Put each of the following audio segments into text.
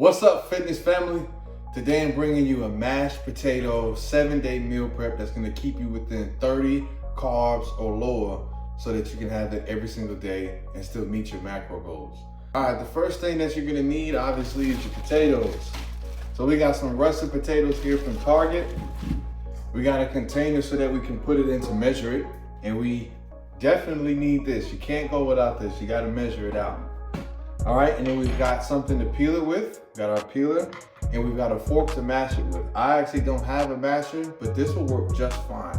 What's up, fitness family? Today I'm bringing you a mashed potato 7-day meal prep that's gonna keep you within 30 carbs or lower so that you can have that every single day and still meet your macro goals. All right, the first thing that you're gonna need obviously is your potatoes. So we got some russet potatoes here from Target. We got a container so that we can put it in to measure it. And we definitely need this. You can't go without this. You gotta measure it out. All right, and then we've got something to peel it with. We've got our peeler, and we've got a fork to mash it with. I actually don't have a masher, but this will work just fine.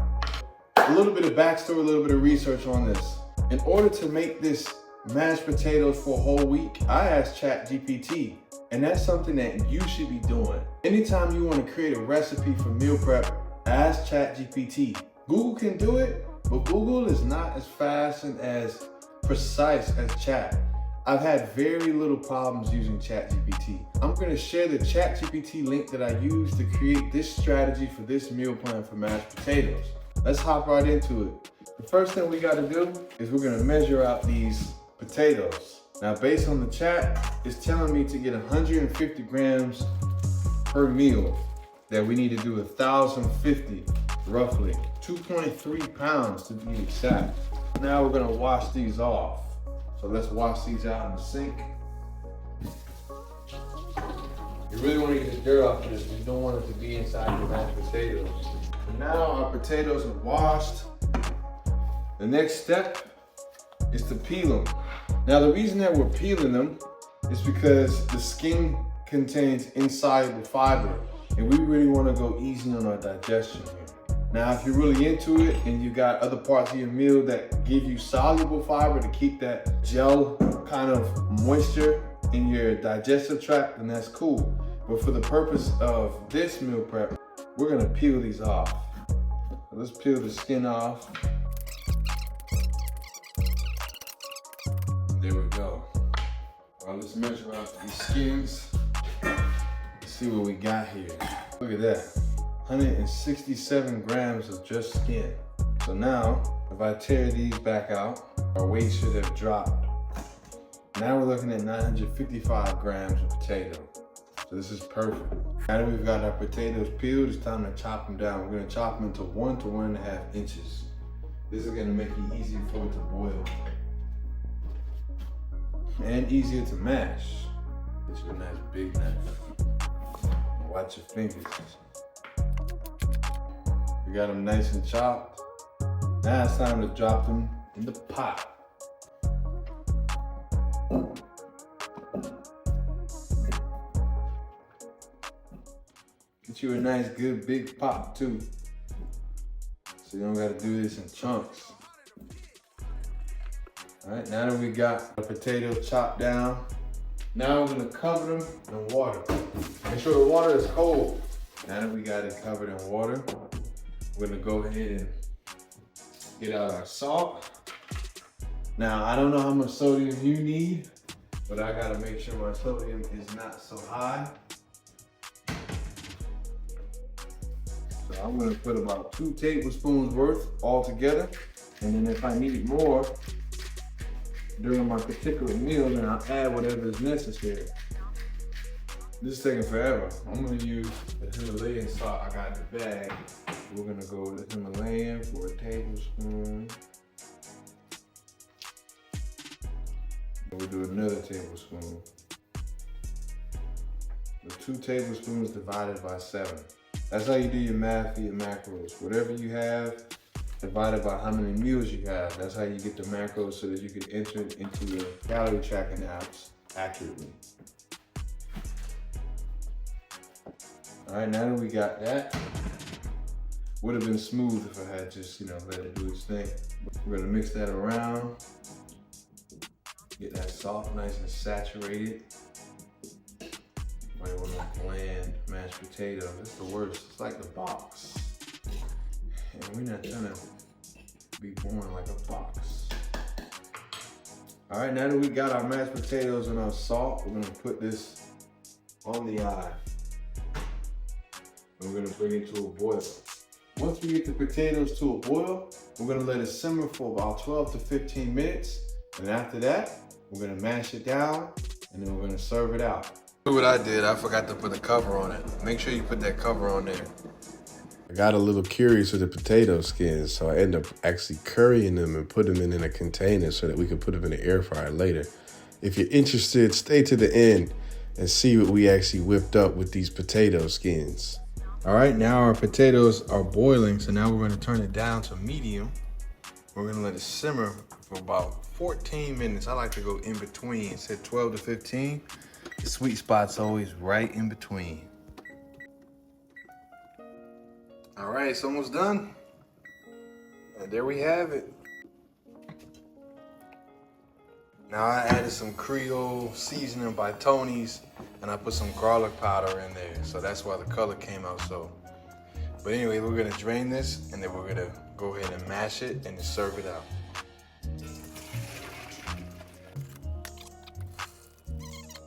A little bit of backstory, a little bit of research on this. In order to make this mashed potatoes for a whole week, I asked ChatGPT, and that's something that you should be doing. Anytime you want to create a recipe for meal prep, ask ChatGPT. Google can do it, but Google is not as fast and as precise as Chat. I've had very little problems using ChatGPT. I'm gonna share the ChatGPT link that I used to create this strategy for this meal plan for mashed potatoes. Let's hop right into it. The first thing we gotta do is we're gonna measure out these potatoes. Now, based on the chat, it's telling me to get 150 grams per meal, that we need to do 1,050 roughly, 2.3 pounds to be exact. Now we're gonna wash these off. So let's wash these out in the sink. You really want to get the dirt off of this, but you don't want it to be inside your mashed potatoes. So now our potatoes are washed. The next step is to peel them. Now the reason that we're peeling them is because the skin contains insoluble fiber, and we really want to go easy on our digestion here. Now, if you're really into it and you got other parts of your meal that give you soluble fiber to keep that gel kind of moisture in your digestive tract, then that's cool. But for the purpose of this meal prep, we're gonna peel these off. So let's peel the skin off. There we go. Well, let's measure out these skins. Let's see what we got here. Look at that. 167 grams of just skin. So now, if I tear these back out, our weight should have dropped. Now we're looking at 955 grams of potato. So this is perfect. Now that we've got our potatoes peeled, it's time to chop them down. We're gonna chop them into 1 to 1.5 inches. This is gonna make it easier for it to boil. And easier to mash. This is a nice big knife. Watch your fingers. We got them nice and chopped. Now it's time to drop them in the pot. Get you a nice good big pot too, so you don't gotta do this in chunks. All right, now that we got the potatoes chopped down, now we're gonna cover them in water. Make sure the water is cold. Now that we got it covered in water, we're gonna go ahead and get out our salt. Now, I don't know how much sodium you need, but I gotta make sure my sodium is not so high. So I'm gonna put about 2 tablespoons worth all together. And then if I need more during my particular meal, then I'll add whatever is necessary. This is taking forever. I'm gonna use the Himalayan salt I got in the bag. We're gonna go with the Himalayan for a tablespoon. And we'll do another tablespoon. The 2 tablespoons divided by 7. That's how you do your math for your macros. Whatever you have, divided by how many meals you have. That's how you get the macros so that you can enter it into your calorie tracking apps accurately. All right, now that we got that, would have been smooth if I had just, let it do its thing. We're gonna mix that around, get that salt nice and saturated. Right, with a bland mashed potato, it's the worst. It's like the box. And we're not trying to be born like a box. All right, now that we got our mashed potatoes and our salt, we're gonna put this on the eye. And we're gonna bring it to a boil. Once we get the potatoes to a boil, we're gonna let it simmer for about 12 to 15 minutes. And after that, we're gonna mash it down and then we're gonna serve it out. What I did, I forgot to put the cover on it. Make sure you put that cover on there. I got a little curious with the potato skins, so I ended up actually currying them and put them in a container so that we could put them in the air fryer later. If you're interested, stay to the end and see what we actually whipped up with these potato skins. All right, now our potatoes are boiling, so now we're gonna turn it down to medium. We're gonna let it simmer for about 14 minutes. I like to go in between, say 12 to 15. The sweet spot's always right in between. All right, it's almost done. And there we have it. Now I added some Creole seasoning by Tony's, and I put some garlic powder in there. So that's why the color came out so. But anyway, we're gonna drain this, and then we're gonna go ahead and mash it and serve it out.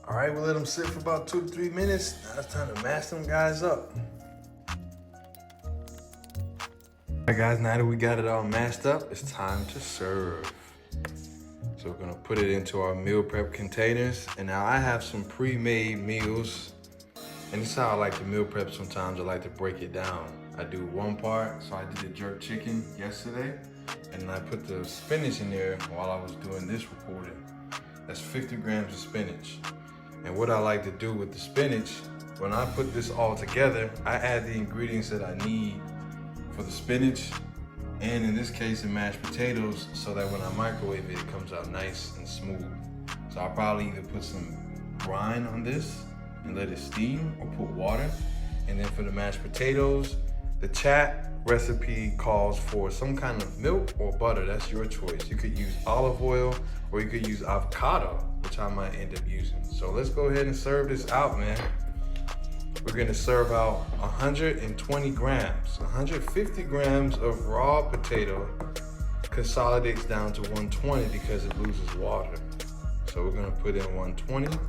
All right, we'll let them sit for about 2 to 3 minutes. Now it's time to mash them guys up. All right, guys, now that we got it all mashed up, it's time to serve. So we're gonna put it into our meal prep containers. And now I have some pre-made meals. And this is how I like to meal prep sometimes. I like to break it down. I do one part, so I did the jerk chicken yesterday. And then I put the spinach in there while I was doing this recording. That's 50 grams of spinach. And what I like to do with the spinach, when I put this all together, I add the ingredients that I need for the spinach, and in this case, the mashed potatoes, so that when I microwave it, it comes out nice and smooth. So I'll probably either put some brine on this and let it steam, or put water. And then for the mashed potatoes, the chat recipe calls for some kind of milk or butter. That's your choice. You could use olive oil, or you could use avocado, which I might end up using. So let's go ahead and serve this out, man. We're gonna serve out 120 grams. 150 grams of raw potato consolidates down to 120 because it loses water. So we're gonna put in 120. Left.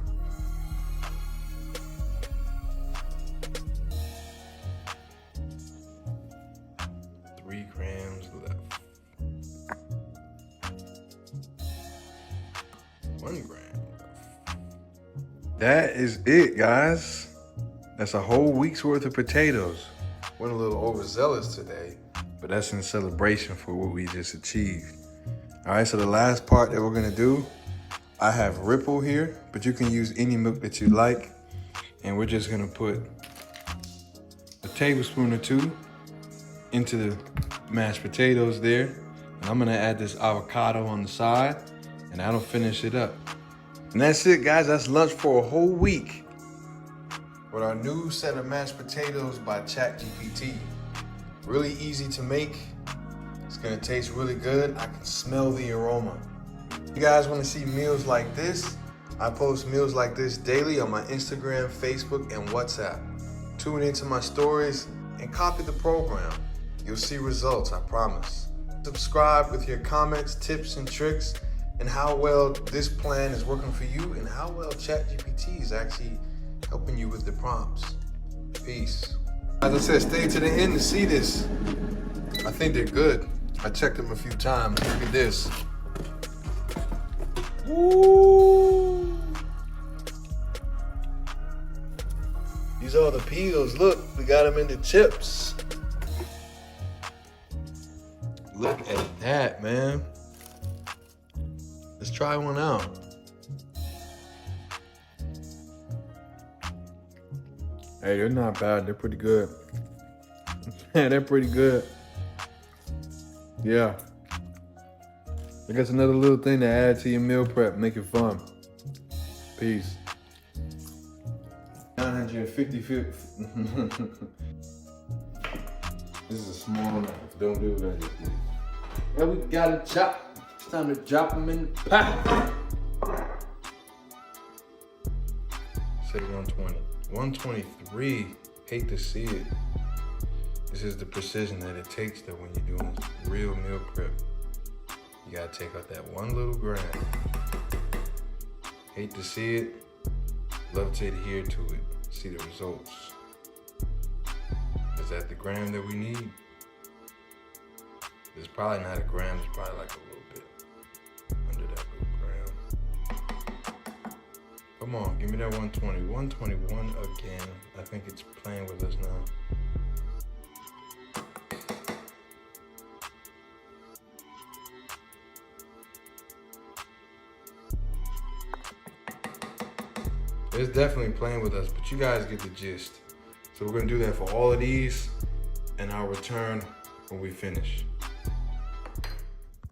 1 gram left. That is it, guys. That's a whole week's worth of potatoes. Went a little overzealous today, but that's in celebration for what we just achieved. All right, so the last part that we're gonna do, I have Ripple here, but you can use any milk that you like. And we're just gonna put a tablespoon or 2 into the mashed potatoes there. And I'm gonna add this avocado on the side, and that'll finish it up. And that's it, guys. That's lunch for a whole week with our new set of mashed potatoes by ChatGPT. Really easy to make. It's gonna taste really good. I can smell the aroma. If you guys wanna see meals like this, I post meals like this daily on my Instagram, Facebook, and WhatsApp. Tune into my stories and copy the program. You'll see results, I promise. Subscribe with your comments, tips, and tricks, and how well this plan is working for you, and how well ChatGPT is actually helping you with the prompts. Peace. As I said, stay to the end to see this. I think they're good. I checked them a few times. Look at this. Woo! These are the peels. Look, we got them in the chips. Look at that, man. Let's try one out. Hey, they're not bad. They're pretty good. They're pretty good. Yeah. I guess another little thing to add to your meal prep, make it fun. Peace. 950. This is a small knife. Don't do that. Yeah, we gotta chop. It's time to drop them in the pot. Say 120. 123. Hate to see it. This is the precision that it takes though when you're doing real meal prep. You gotta take out that one little gram. Hate to see it. Love to adhere to it. See the results. Is that the gram that we need? It's probably not a gram, it's probably like a little bit under that little gram. Come on, give me that 120. 121 again. I think it's playing with us now. It's definitely playing with us, but you guys get the gist. So we're gonna do that for all of these, and I'll return when we finish.